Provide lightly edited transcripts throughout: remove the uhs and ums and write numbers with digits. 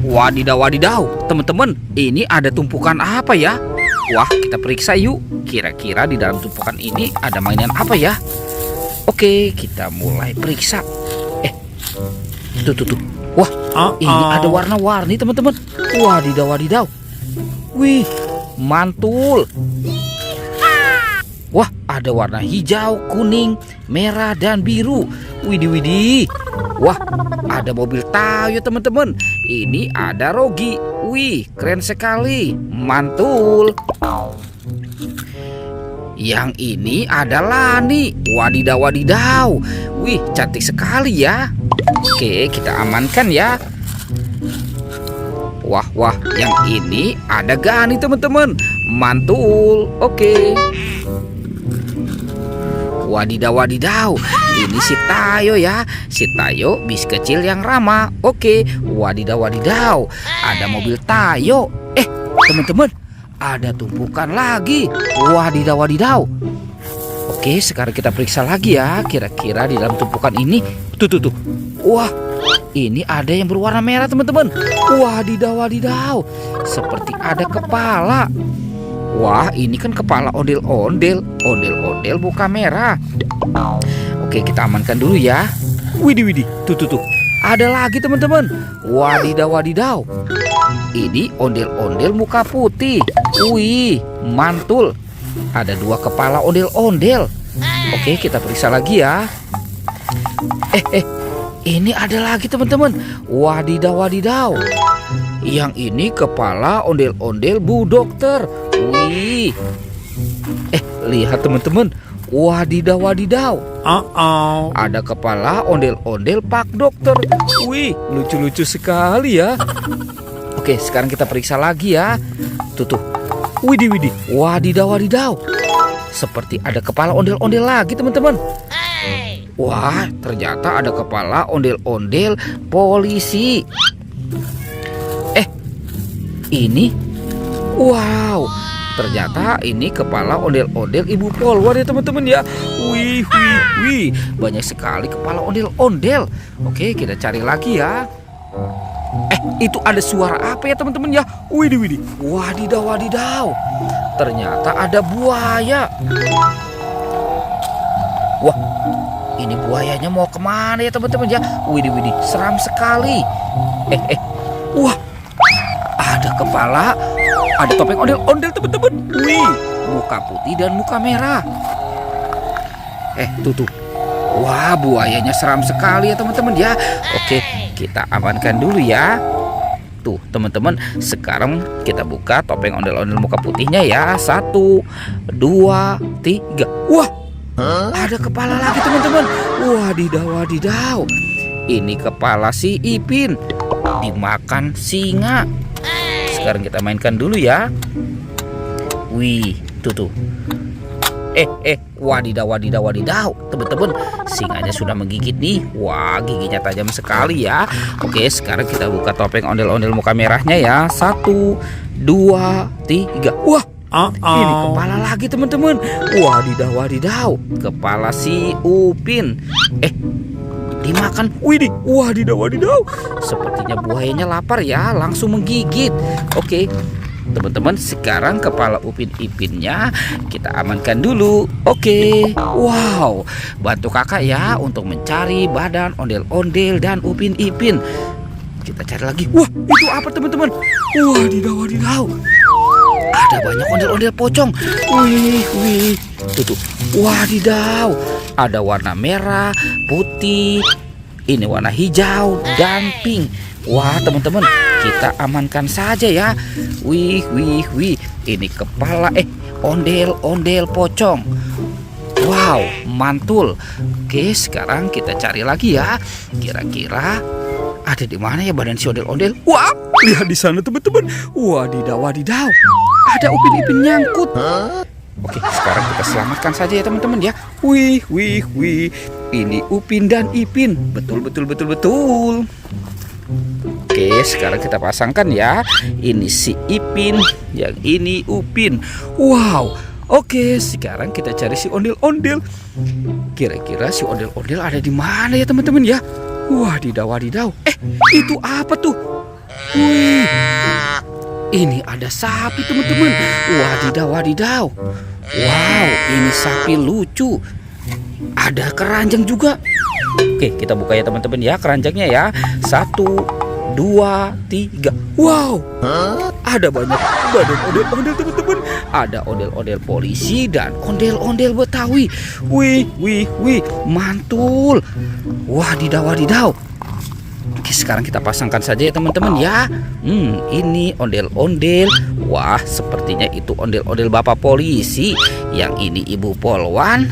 Wadidaw, wadidaw, teman-teman, ini ada tumpukan apa ya? Wah, kita periksa yuk. Kira-kira di dalam tumpukan ini ada mainan apa ya? Oke, kita mulai periksa. Tuh. Wah, ini ada warna-warni, teman-teman. Wadidaw, wadidaw. Wih, mantul. Wah, ada warna hijau, kuning, merah, dan biru. Widih. Wah, ada mobil Tayo, teman-teman. Ini ada Rogi. Wih, keren sekali. Mantul. Yang ini ada Lani. Wadidaw, wadidaw. Wih, cantik sekali ya. Oke, kita amankan ya. Wah, yang ini ada Gani, teman-teman. Mantul. Oke. Wadidaw, wadidaw. Ini si Tayo ya. Si Tayo bis kecil yang ramah. Oke. Wadidaw, wadidaw. Ada mobil Tayo. Teman-teman, ada tumpukan lagi. Wadidaw, wadidaw. Oke, sekarang kita periksa lagi ya. Kira-kira di dalam tumpukan ini. Tuh. Wah, ini ada yang berwarna merah, teman-teman. Wadidaw, wadidaw. Seperti ada kepala. Wah, ini kan kepala ondel-ondel. Ondel-ondel muka merah. Oke, kita amankan dulu ya. Widih. Tuh. Ada lagi, teman-teman. Wadidaw, wadidaw. Ini ondel-ondel muka putih. Wih, mantul. Ada 2 kepala ondel-ondel. Oke, kita periksa lagi ya. Ini ada lagi, teman-teman. Wadidaw, wadidaw. Yang ini kepala ondel-ondel Bu Dokter. Wih. Lihat, teman-teman. Wadidaw, wadidaw. Ada kepala ondel-ondel Pak Dokter. Wih, lucu-lucu sekali ya. Oke, sekarang kita periksa lagi ya. Tuh. Widih. Wadidaw, wadidaw. Seperti ada kepala ondel-ondel lagi, teman-teman. Wah, ternyata ada kepala ondel-ondel polisi. Ini. Wow, ternyata ini kepala ondel-ondel Ibu Polwan ya, teman-teman ya. Wih. Banyak sekali kepala ondel-ondel. Oke, kita cari lagi ya. Itu ada suara apa ya, teman-teman ya? Widih. Wadidaw, wadidaw. Ternyata ada buaya. Wah, ini buayanya mau kemana ya, teman-teman ya? Widih. Seram sekali. Wah, ada kepala, ada topeng ondel-ondel, teman-teman. Wih, muka putih dan muka merah. Tuh. Wah, buayanya seram sekali ya, teman-teman ya. Oke, kita amankan dulu ya. Tuh, teman-teman, sekarang kita buka topeng ondel-ondel muka putihnya ya. 1, 2, 3. Wah, ada kepala lagi, teman-teman. Wadidaw. Ini kepala si Ipin dimakan singa. Sekarang kita mainkan dulu ya. Wih, tuh. Wadidaw. Teman-teman, singanya sudah menggigit nih. Wah, giginya tajam sekali ya. Oke, sekarang kita buka topeng ondel-ondel muka merahnya ya. 1, 2, 3. Wah, ini kepala lagi, teman-teman. Wadidaw. Kepala si Upin. Dimakan. Widih. Wadidaw. Sepertinya buayanya lapar ya, langsung menggigit. Oke, teman-teman, sekarang kepala Upin-Ipinnya kita amankan dulu. Oke. Wow, bantu kakak ya untuk mencari badan ondel-ondel dan Upin-Ipin. Kita cari lagi. Wah, itu apa, teman-teman? Wadidaw. Ada banyak ondel-ondel pocong. Wih. Tuh. Wadidaw. Ada warna merah, putih. Ini warna hijau dan pink. Wah, teman-teman, kita amankan saja ya. Wih. Ini kepala ondel-ondel pocong. Wow, mantul. Oke, sekarang kita cari lagi ya. Kira-kira ada di mana ya badan si ondel-ondel? Wah, lihat di sana, teman-teman. Wadidaw. Ada Upin-Ipin nyangkut. Oke, sekarang kita selamatkan saja ya, teman-teman ya. Wih. Ini Upin dan Ipin. Betul. Oke, sekarang kita pasangkan ya. Ini si Ipin, yang ini Upin. Wow. Oke, sekarang kita cari si ondel-ondel. Kira-kira si ondel-ondel ada di mana ya, teman-teman ya? Wadidaw. Itu apa tuh? Wih, ini ada sapi teman-teman. Wadidaw, wadidaw. Wow, ini sapi lucu. Ada keranjang juga. Oke, kita buka ya teman-teman ya keranjangnya ya. 1, 2, 3. Wow, ada banyak ondel-ondel teman-teman. Ada ondel-ondel polisi dan ondel-ondel Betawi. Wih, mantul. Wadidaw, wadidaw. Oke, sekarang kita pasangkan saja ya teman-teman ya. Ini ondel-ondel. Wah, sepertinya itu ondel-ondel Bapak polisi. Yang ini Ibu Polwan.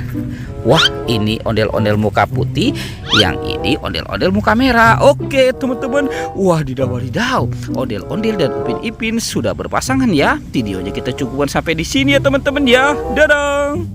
Wah, ini ondel-ondel muka putih. Yang ini ondel-ondel muka merah. Oke teman-teman. Wadidaw, wadidaw. Ondel-ondel dan Upin Ipin sudah berpasangan ya. Videonya kita cukupkan sampai di sini ya teman-teman ya. Dadah.